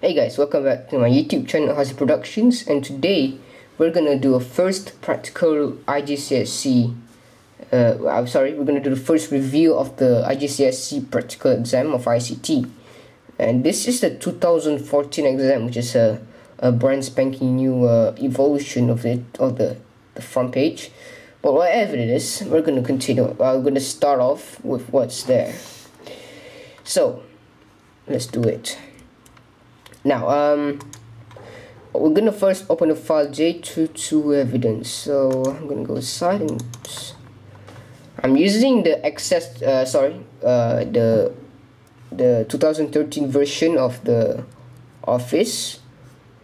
Hey guys, welcome back to my YouTube channel Hasi Productions, and today we're gonna do a first practical IGCSE we're gonna do the first review of the IGCSE practical exam of ICT. And this is the 2014 exam, which is a brand spanking new evolution of it, of the front page. But whatever it is, we're gonna continue. We're gonna start off with what's there. So let's do it. Now, we're gonna first open the file J22 evidence. So I'm gonna go inside and I'm using the the 2013 version of the Office.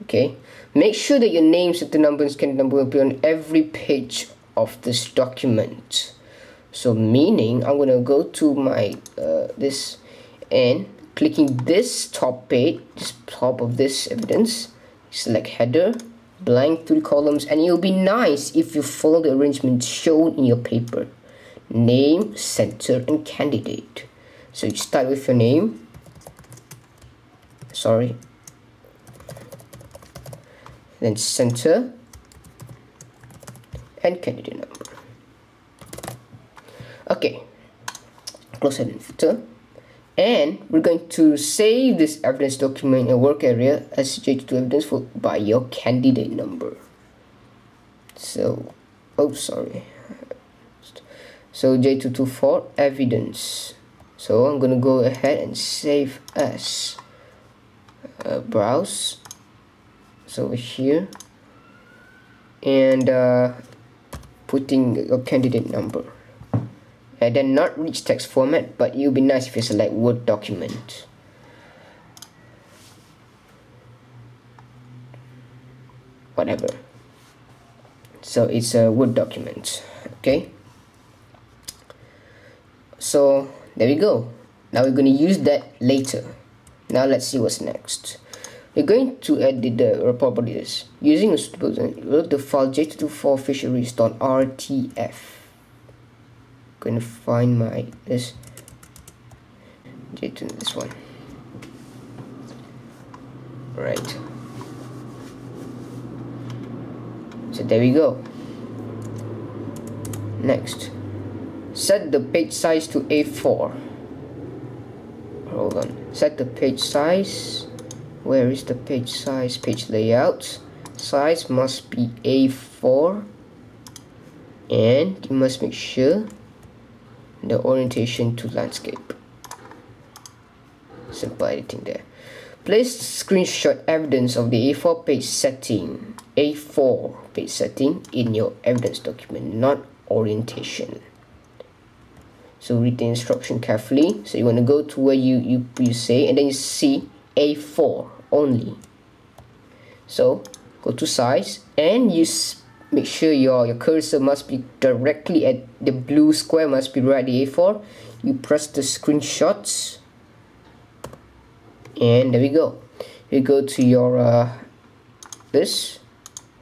Okay, make sure that your name, certain number, and scan number will be on every page of this document. So meaning I'm gonna go to my this and clicking this top page, this top of this evidence, select header, blank 3 columns, and it'll be nice if you follow the arrangement shown in your paper. Name, center, and candidate. So you start with your name, then center, and candidate number. Okay, close and filter. And we're going to save this evidence document in a work area as J22 evidence by your candidate number. So, so J22 for evidence. So I'm gonna go ahead and save as browse. So over here, and putting your candidate number. And then not rich text format, but it would be nice if you select Word document. Whatever. So it's a Word document. Okay. So there we go. Now we're going to use that later. Now let's see what's next. We're going to edit the properties using a suitable the file j224fisheries.rtf. Going to find my this one. Right, so there we go. Next, set the page size to A4. Hold on, set the page size. Where is the page size? Page layout size must be A4, and you must make sure the orientation to landscape. Simple editing there. Place screenshot evidence of the A4 page setting in your evidence document, not orientation. So read the instruction carefully. So you want to go to where you say, and then you see A4 only. So go to size, and you make sure your cursor must be directly at the blue square, must be right at the A4. You press the screenshots, and there we go. You go to your this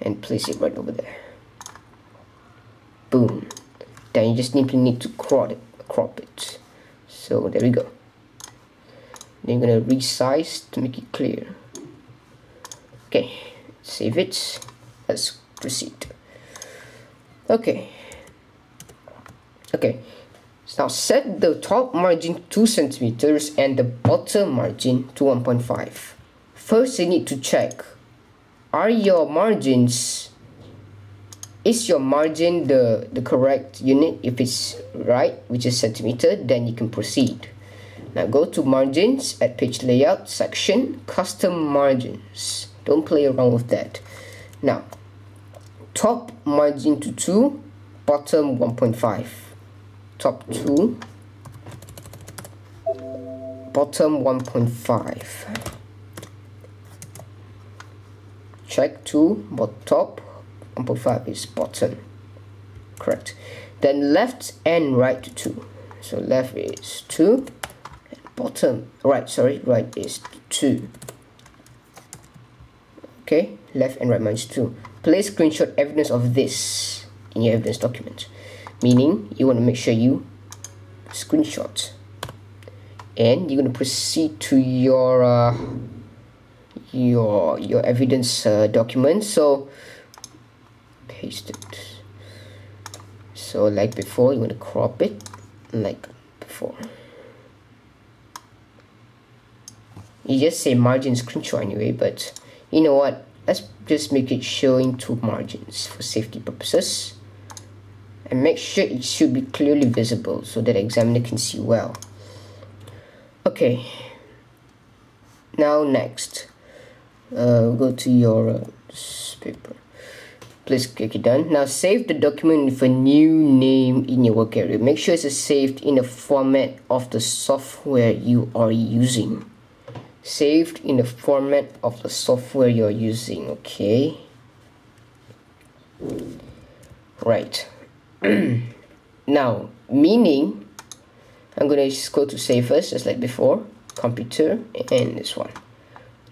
and place it right over there. Boom. Then you just simply need to crop it. So there we go. Then you're gonna resize to make it clear. Okay, save it. Let's proceed. Okay, so now set the top margin 2 centimeters and the bottom margin to 1.5. First, you need to check, is your margin the correct unit? If it's right, which is centimeter, then you can proceed. Now go to margins at page layout section, custom margins. Don't play around with that. Now, top margin to 2, bottom 1.5. Top 2, bottom 1.5. Check 2, but top 1.5 is bottom. Correct. Then left and right to 2. So left is 2, bottom, right is 2. Okay, left and right minus 2. Place screenshot evidence of this in your evidence document, meaning you want to make sure you screenshot, and you're going to proceed to your your evidence document. So paste it. So like before, you want to crop it like before. You just say margin screenshot anyway, but you know what, let's just make it show in two margins for safety purposes, and make sure it should be clearly visible so that the examiner can see well. Okay, now next, go to your paper. Please click it done. Now save the document with a new name in your work area. Make sure it's saved in the format of the software you are using. Saved in the format of the software you're using. Okay, right. Now meaning, I'm gonna just go to save first, just like before, computer, and this one.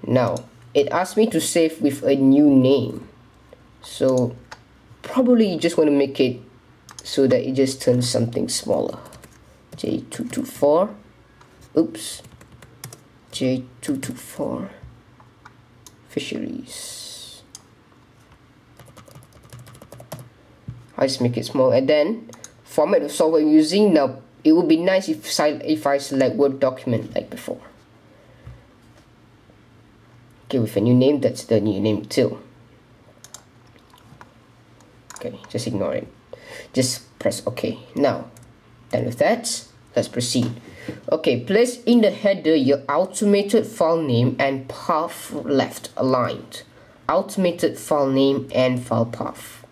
Now it asked me to save with a new name, so probably you just want to make it so that it just turns something smaller. J224, oops, J224 fisheries. I just make it small, and then format of software I'm using. Now it would be nice if I select Word document like before. Okay, with a new name, that's the new name too. Okay, just ignore it. Just press OK. Now, done with that, let's proceed. Okay, place in the header your automated file name and path left aligned. Automated file name and file path.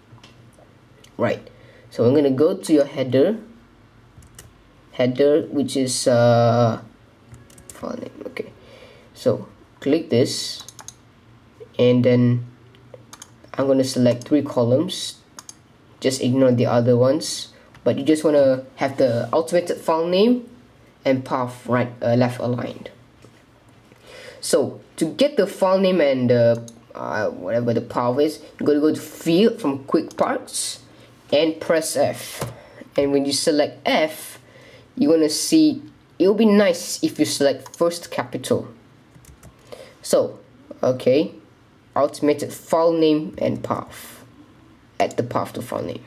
Right. So I'm gonna go to your header, which is file name. Okay. So click this, and then I'm gonna select 3 columns. Just ignore the other ones, but you just want to have the automated file name and path left aligned. So to get the file name and whatever the path is, you're going to go to field from quick parts and press F. And when you select F, you're going to see, it'll be nice if you select first capital. So okay, automated file name and path. Add the path to file name.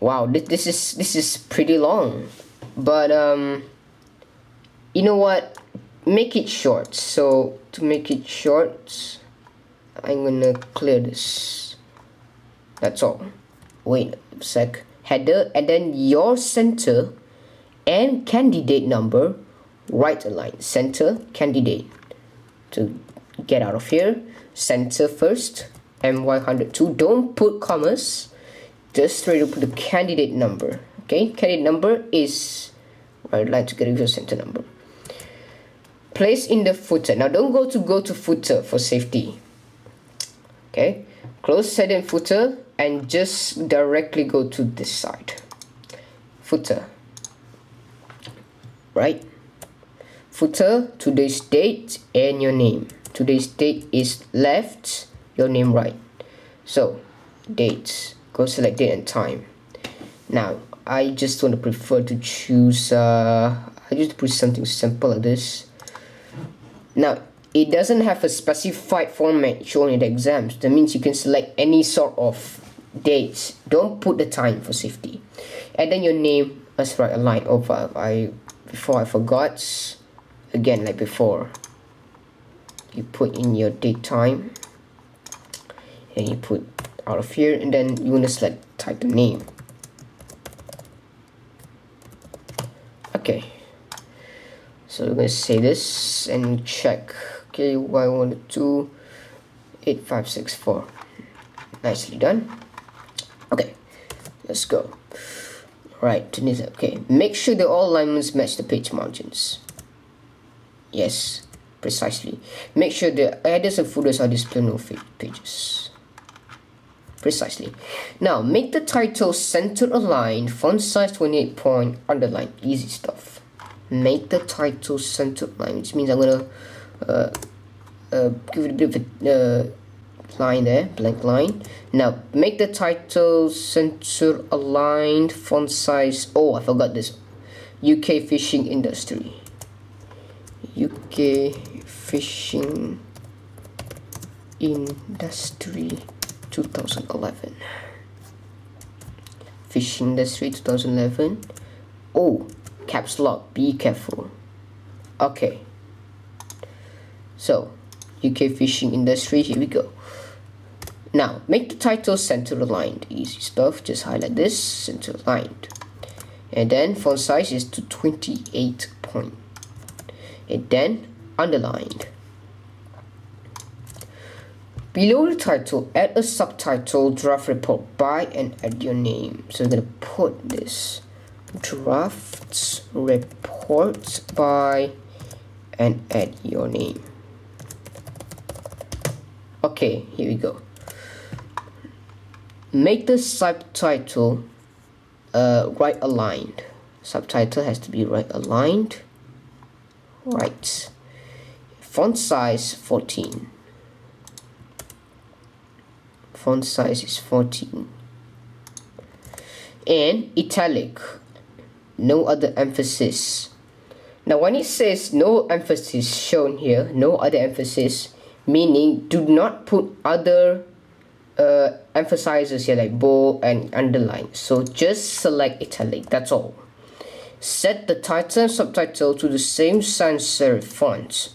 Wow, this is pretty long, but you know what, make it short. So to make it short, I'm gonna clear this. That's all. Wait a sec. Header, and then your center and candidate number right aligned. Center, candidate. To get out of here, center first. MY102. Don't put commas, just straight up put the candidate number. Okay, candidate number is right line together with your center number. Place in the footer. Now don't go to footer for safety. Okay, close header and footer, and just directly go to this side. Footer. Right. Footer, today's date and your name. Today's date is left, your name right. So dates, go select date and time. Now I just want to prefer to choose I just put something simple like this. Now it doesn't have a specified format shown in the exams. That means you can select any sort of dates. Don't put the time for safety. And then your name, let's write a line over. Before I forgot, again like before, you put in your date time, and you put out of here, and then you want to select type the name. Okay, so we're going to say this and check. Okay, Y112 8564. Nicely done. Okay, let's go. Right, okay, make sure that all alignments match the page margins. Yes, precisely. Make sure the headers and footers are displayed on pages. Precisely. Now make the title center aligned, font size 28 point, underline. Easy stuff. Make the title center aligned, which means I'm gonna give it a bit of a line there, blank line. Now make the title center aligned, font size, oh I forgot this, UK fishing industry. UK fishing industry 2011. Fishing industry 2011. Oh, caps lock, be careful. Okay, so UK fishing industry, here we go. Now make the title center aligned. Easy stuff, just highlight this, center aligned. And then font size is to 28 point. And then underlined. Below the title, add a subtitle, draft report by, and add your name. So I'm gonna put this drafts report by and add your name. Okay, here we go. Make the subtitle right aligned. Subtitle has to be right aligned. Right. Font size 14. Font size is 14. And italic. No other emphasis. Now when it says no emphasis shown here, no other emphasis, meaning do not put other emphasizers here like bold and underline. So just select italic, that's all. Set the title and subtitle to the same sans serif font.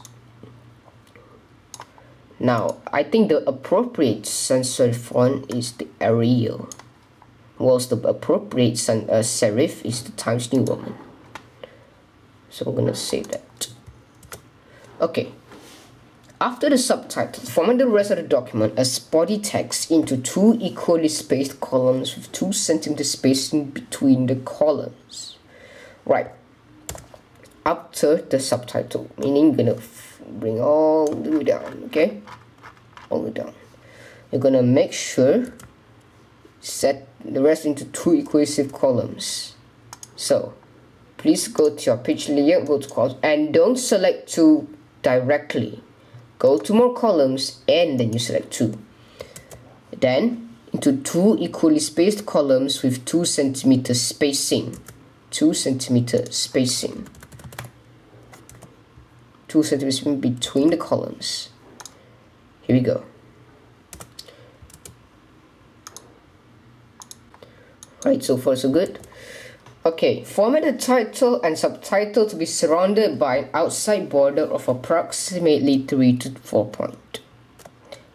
Now I think the appropriate sans serif font is the Arial, whilst the appropriate sans serif is the Times New Roman. So I'm gonna save that. Okay. After the subtitles, format the rest of the document as body text into 2 equally spaced columns with 2 cm spacing between the columns. Right. After the subtitle, meaning you're gonna bring all the way down, okay? All the way down. You're gonna make sure set the rest into 2 equative columns. So please go to your page layer, go to columns, and don't select 2 directly. Go to more columns and then you select 2. Then into 2 equally spaced columns with 2 cm spacing. 2 cm spacing. 2 cm between the columns. Here we go. Right, so far so good. Okay, format the title and subtitle to be surrounded by an outside border of approximately 3 to 4 points.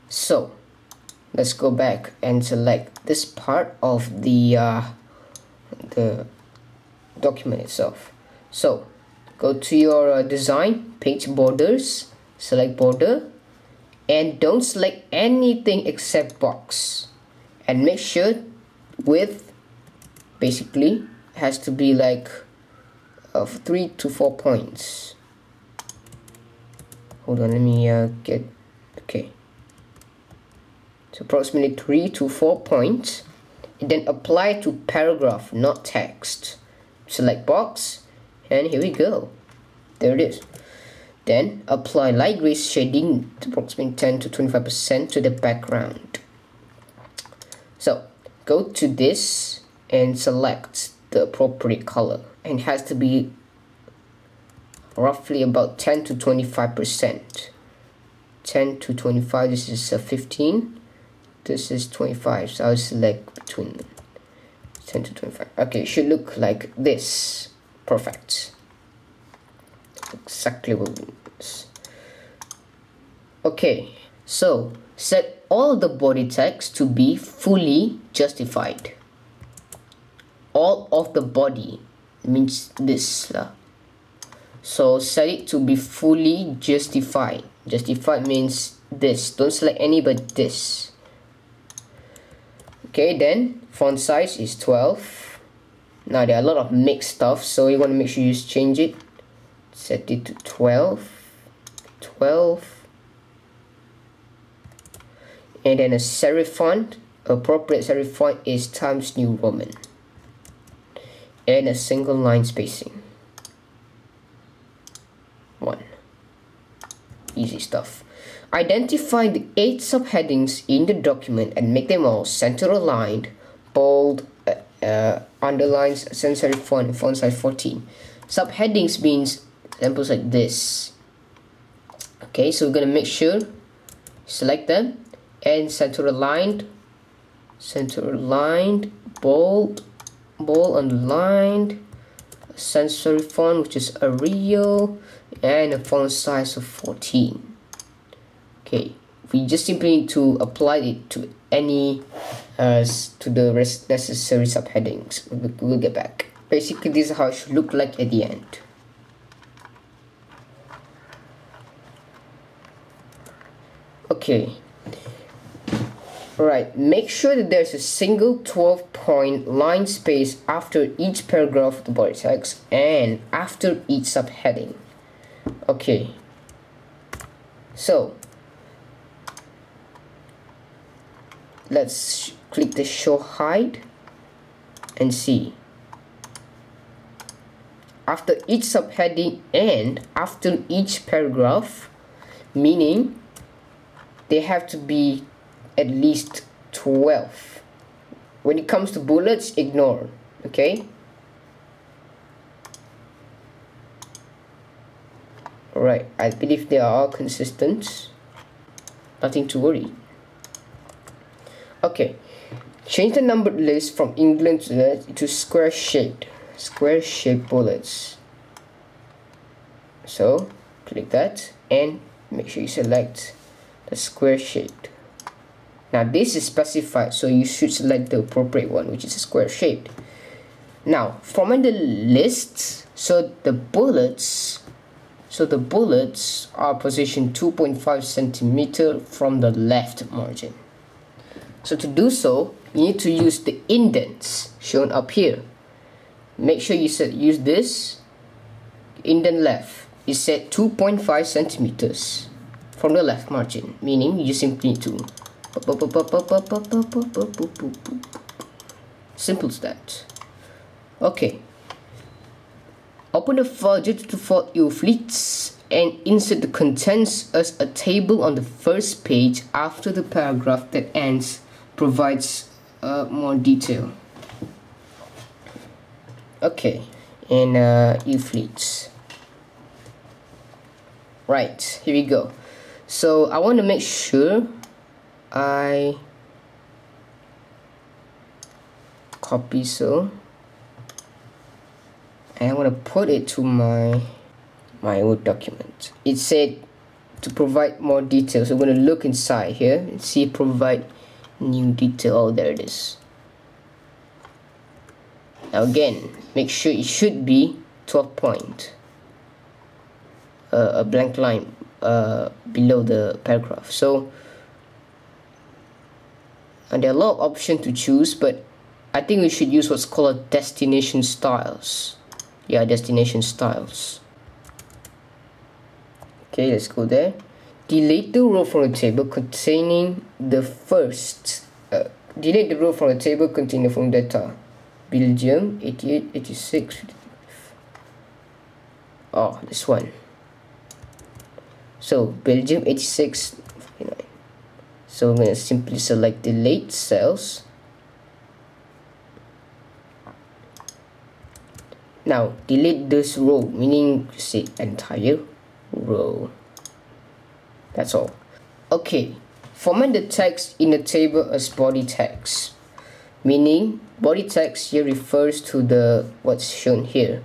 So, let's go back and select this part of the document itself. So, go to your design, page borders, select border, and don't select anything except box. And make sure width basically has to be like of 3 to 4 points. Hold on, let me get, okay. So approximately 3 to 4 points. And then apply to paragraph, not text. Select box, and here we go. There it is. Then apply light gray shading to approximately 10 to 25% to the background. So go to this and select the appropriate color, and it has to be roughly about 10 to 25%. 10 to 25, this is 15, this is 25, so I'll select between 10 to 25. Okay, it should look like this. Perfect. Exactly what it is. Okay, so set all the body text to be fully justified. All of the body means this. So set it to be fully justified. Justified means this. Don't select any but this. Okay, then font size is 12. Now there are a lot of mixed stuff, so you want to make sure you change it. Set it to 12. 12. And then a serif font. Appropriate serif font is Times New Roman. And a single line spacing. 1. Easy stuff. Identify the 8 subheadings in the document and make them all center aligned, bold, underlines, sans serif font, and font size 14. Subheadings means examples like this. Okay, so we're gonna make sure select them and center aligned, bold, underlined, sans serif font which is Arial, and a font size of 14. Okay, we just simply need to apply it to any to the necessary subheadings. We'll get back. Basically, this is how it should look like at the end. Okay. Alright, make sure that there's a single 12-point line space after each paragraph of the body text and after each subheading. Okay. So, let's click the show hide and see. After each subheading and after each paragraph, meaning they have to be at least 12. When it comes to bullets, ignore. Okay. Alright, I believe they are all consistent. Nothing to worry. Okay, change the numbered list from England to square shaped bullets. So click that and make sure you select the square shaped. Now this is specified, so you should select the appropriate one, which is a square shaped. Now format the lists so the bullets are positioned 2.5 centimeter from the left margin. So to do so, you need to use the indents shown up here. Make sure you use this indent left. It said 2.5 centimeters from the left margin, meaning you simply need to simple as that. Okay. Open the file J224 UFleets and insert the contents as a table on the first page after the paragraph that ends provides more detail. Okay, in UFleets. Right, here we go. So I want to make sure I copy and I want to put it to my Word document. It said to provide more details. So I'm going to look inside here and see provide new detail. Oh, there it is. Now again, make sure it should be 12 point, a blank line below the paragraph. So and there are a lot of options to choose, but I think we should use what's called destination styles. Yeah, destination styles. Okay, let's go there. Delete the row from the table containing the first. Delete the row from the table containing the following data: Belgium 88, 86. Oh, this one. So Belgium 86, 59. So I'm going to simply select delete cells. Now delete this row, meaning say entire row. That's all. Okay, format the text in the table as body text, meaning body text here refers to the what's shown here.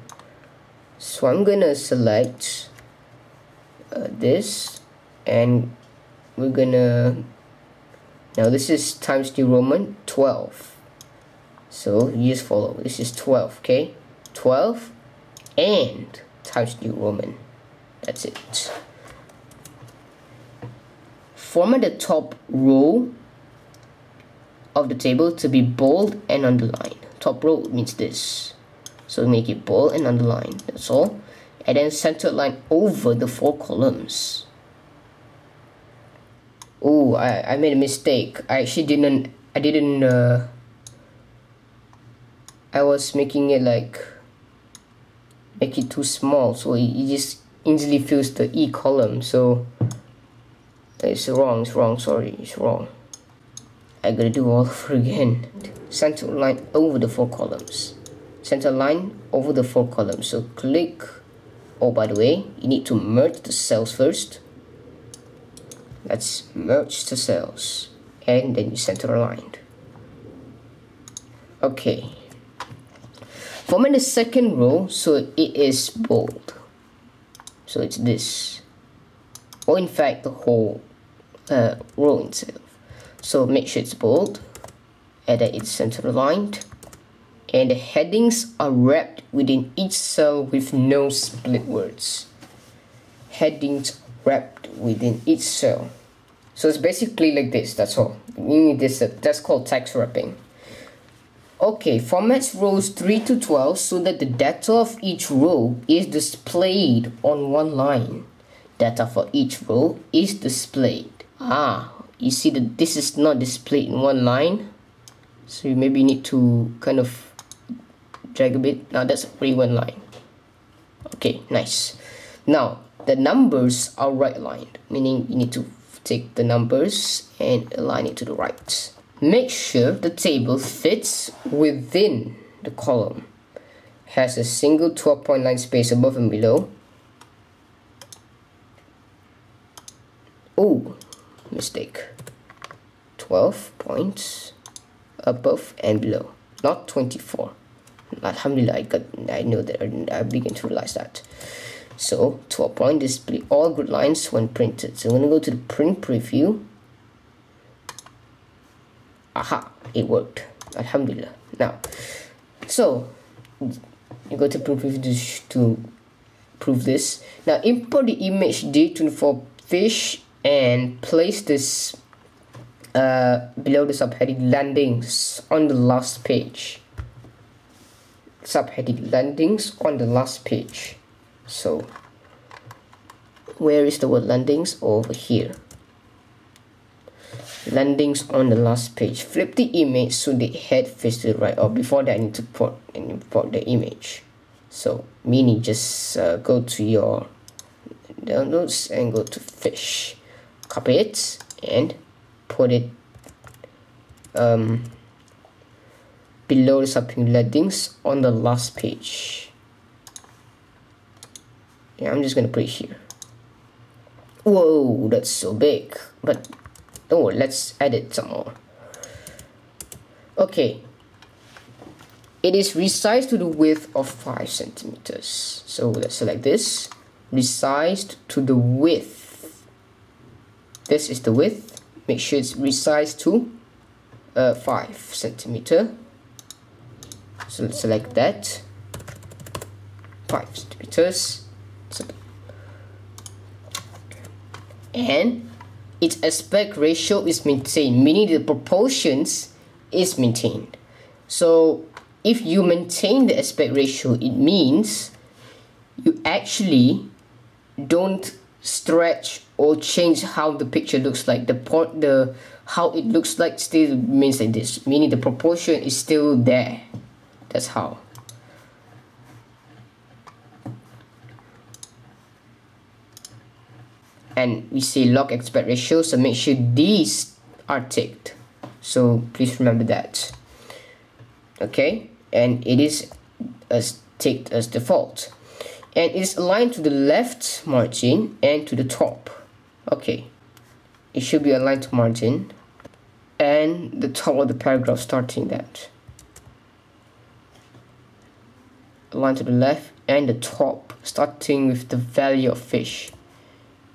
So I'm gonna select this, and we're gonna, now this is Times New Roman 12, so you just follow. This is 12, okay, 12 and Times New Roman. That's it. Format the top row of the table to be bold and underlined. Top row means this, so make it bold and underlined. That's all. And then center line over the 4 columns. Oh, I made a mistake. I was making it make it too small, so it just easily fills the E column. So it's wrong, sorry, it's wrong. I gotta do all over again. Center line over the 4 columns. Center line over the 4 columns. So click. Oh, by the way, you need to merge the cells first. let's merge the cells, and then you center aligned. Okay, format the second row so it is bold, so it's this, or in fact the whole row itself. So make sure it's bold and that it's center aligned, and the headings are wrapped within each cell with no split words. Headings wrapped within each cell. So it's basically like this, that's all. We need this, that's called text wrapping. Okay, formats rows 3 to 12 so that the data of each row is displayed on one line. Data for each row is displayed. You see that this is not displayed in one line, so you maybe need to kind of drag a bit. Now that's already one line. Okay, nice. Now the numbers are right aligned, meaning you need to take the numbers and align it to the right. Make sure the table fits within the column, has a single 12-point line space above and below. Oh, mistake. 12 points above and below, not 24. Alhamdulillah, I know that I begin to realize that. So 12-point display all grid lines when printed. So I'm going to go to the print preview. Aha, it worked. Alhamdulillah. Now, so you go to print preview to prove this. Now import the image D24 fish and place this below the subheading landings on the last page. Subheading landings on the last page. So where is the word landings? Over here. Landings on the last page. Flip the image so the head faces to the right. Or before that I need to import the image. So meaning just go to your downloads and go to fish. Copy it and put it below the subheading landings on the last page. Yeah, I'm just gonna put it here. Whoa, that's so big. But don't worry, let's edit some more. Okay. It is resized to the width of 5 centimeters. So let's select this. Resized to the width. This is the width. Make sure it's resized to 5 centimeter. So let's select that. 5 centimeters. And its aspect ratio is maintained, meaning the proportions is maintained. So if you maintain the aspect ratio, it means you actually don't stretch or change how the picture looks like. How it looks like still remains like this, meaning the proportion is still there. That's how. And we say log aspect ratio, so make sure these are ticked. So please remember that. Okay, and it is as ticked as default. And it is aligned to the left margin and to the top. Okay, it should be aligned to margin and the top of the paragraph starting that. Aligned to the left and the top starting with the value of fish.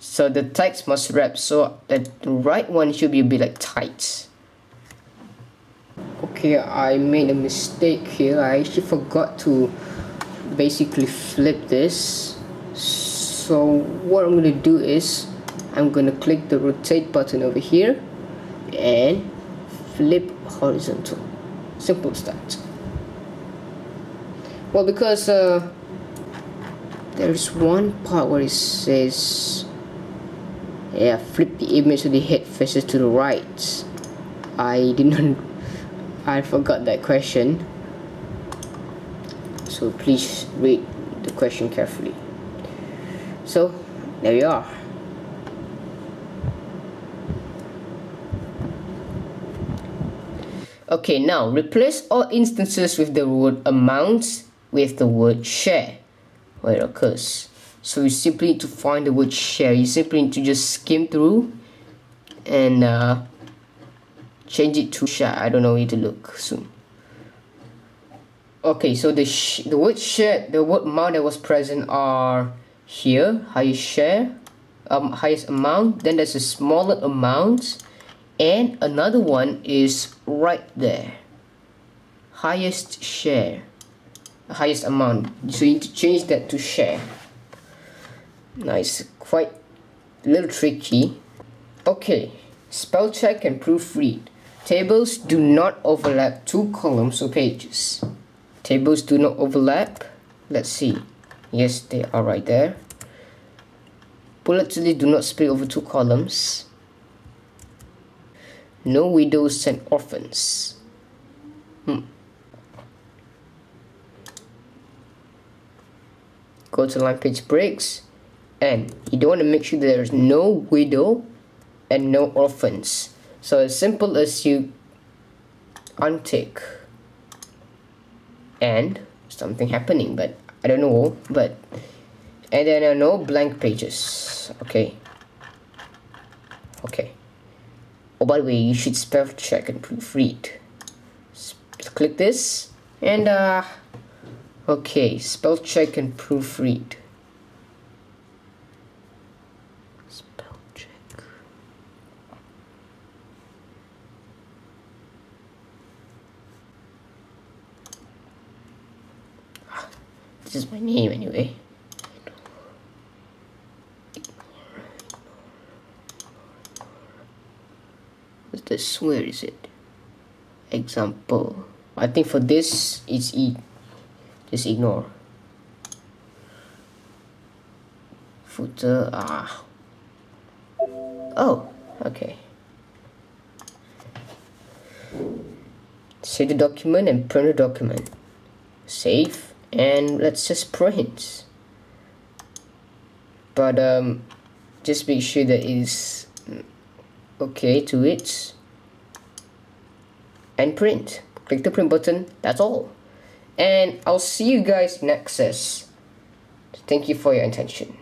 So the text must wrap so that the right one should be a bit like tight. Okay, I made a mistake here. I actually forgot to basically flip this. So what I'm going to do is I'm going to click the rotate button over here and flip horizontal. Simple as that. Well, because there is one part where it says flip the image so the head faces to the right. I forgot that question. So please read the question carefully. So there you are. Okay, now replace all instances with the word amount with the word share where it occurs. So you simply need to find the word share. You simply need to just skim through and change it to share. I don't know where to look soon. Okay, so the word share, the word amount that was present are here, highest share, highest amount, then there's a smaller amount, and another one is right there, highest share, highest amount. So you need to change that to share. Nice, quite a little tricky. Okay, spell check and proofread. Tables do not overlap two columns or pages. Tables do not overlap. Let's see. Yes, they are right there. Bullets do not split over two columns. No widows and orphans. Go to line page breaks, and you don't want to make sure that there is no widow and no orphans. So as simple as you untick and something happening, but I don't know, but and then no blank pages. Okay. Oh, by the way, you should spell check and proofread. Click this and okay, spell check and proofread. Spell check. This is my name anyway. What's this? Where is it? Example. I think for this it's E. Just ignore. Footer. Oh, okay. Save the document and print the document. Save, and let's just print. But just make sure that it is okay to it, and print. Click the print button. That's all. And I'll see you guys next class. Thank you for your attention.